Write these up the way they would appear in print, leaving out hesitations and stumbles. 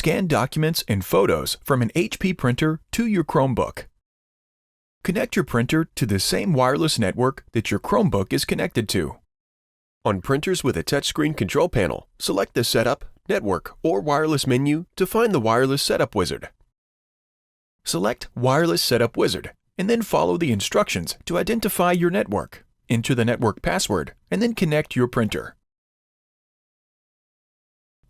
Scan documents and photos from an HP printer to your Chromebook. Connect your printer to the same wireless network that your Chromebook is connected to. On printers with a touchscreen control panel, select the Setup, Network, or Wireless menu to find the Wireless Setup Wizard. Select Wireless Setup Wizard, and then follow the instructions to identify your network. Enter the network password, and then connect your printer.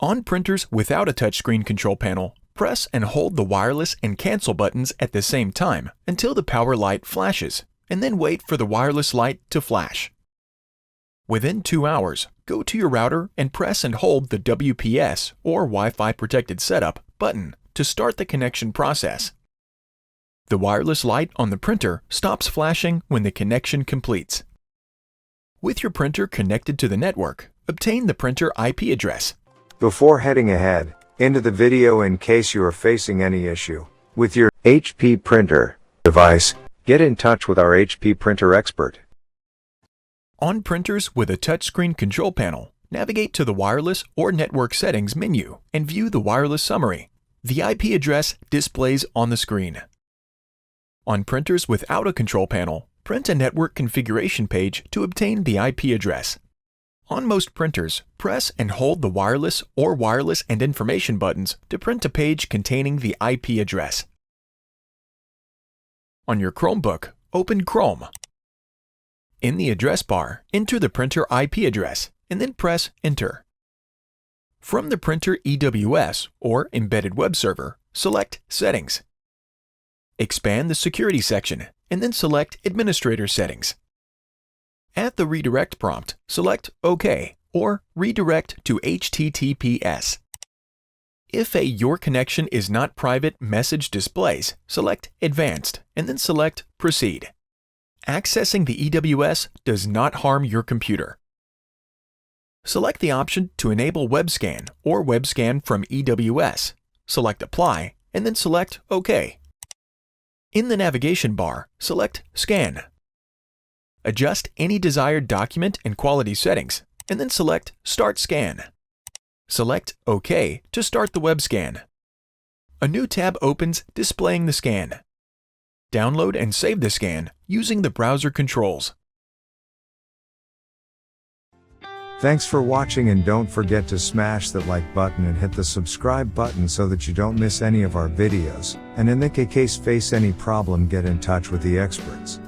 On printers without a touchscreen control panel, press and hold the wireless and cancel buttons at the same time until the power light flashes, and then wait for the wireless light to flash. Within 2 hours, go to your router and press and hold the WPS or Wi-Fi Protected Setup button to start the connection process. The wireless light on the printer stops flashing when the connection completes. With your printer connected to the network, obtain the printer IP address. Before heading ahead into the video, in case you are facing any issue with your HP printer device, get in touch with our HP printer expert. On printers with a touchscreen control panel, navigate to the Wireless or Network Settings menu and view the wireless summary. The IP address displays on the screen. On printers without a control panel, print a network configuration page to obtain the IP address. On most printers, press and hold the Wireless or Wireless and Information buttons to print a page containing the IP address. On your Chromebook, open Chrome. In the address bar, enter the printer IP address and then press Enter. From the printer EWS or Embedded Web Server, select Settings. Expand the Security section and then select Administrator Settings. At the redirect prompt, select OK or Redirect to HTTPS. If a Your Connection is Not Private message displays, select Advanced and then select Proceed. Accessing the EWS does not harm your computer. Select the option to enable Webscan or Webscan from EWS. Select Apply and then select OK. In the navigation bar, select Scan. Adjust any desired document and quality settings, and then select Start Scan. Select OK to start the web scan. A new tab opens displaying the scan. Download and save the scan using the browser controls. Thanks for watching, and don't forget to smash that like button and hit the subscribe button so that you don't miss any of our videos. And in the case face any problem, get in touch with the experts.